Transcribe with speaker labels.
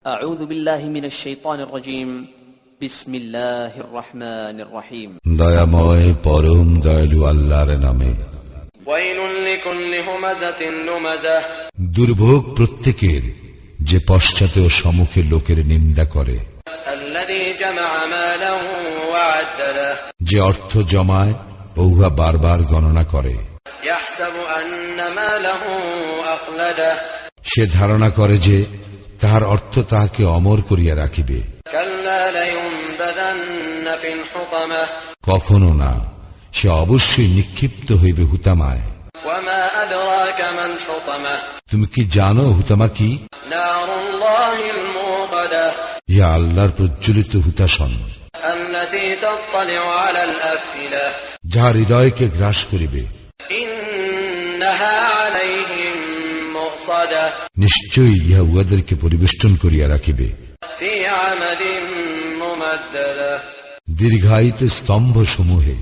Speaker 1: أعوذ بالله من الشيطان الرجيم بسم الله الرحمن الرحيم
Speaker 2: দয়াময় পরম দয়ালু আল্লাহর নামে।
Speaker 3: ويل لكل همزة لمزة
Speaker 2: দুর্ভোগ প্রত্যেকের যে পশ্চাতে ও সম্মুখে লোকের নিন্দা করে,
Speaker 3: الذي جمع مالا وعدده
Speaker 2: যে অর্থ জমায় ও উহা বারবার গণনা করে,
Speaker 3: يحسب أن ماله أخلده
Speaker 2: সে ধারণা করে যে তাহার অর্থ তাহাকে অমর করিয়া রাখিবে।
Speaker 3: كلا لينبذن في الحطمة
Speaker 2: কখনো না, সে অবশ্যই নিক্ষিপ্ত হইবে হুতামায়।
Speaker 3: وما أدراك ما الحطمة
Speaker 2: তুমি কি জানো হুতামা কি?
Speaker 3: نار الله الموقدة
Speaker 2: ইহা আল্লাহর প্রজ্বলিত হুতাশন,
Speaker 3: التي تطلع على الأفئدة
Speaker 2: যাহা হৃদয়কে গ্রাস করিবে।
Speaker 3: إنها عليهم مؤصدة
Speaker 2: নিশ্চয়ই ইহা উহাদেরকে পরিবেষ্টন করিয়া রাখিবে
Speaker 3: في عمد ممددة
Speaker 2: দীর্ঘায়িত স্তম্ভ সমূহে।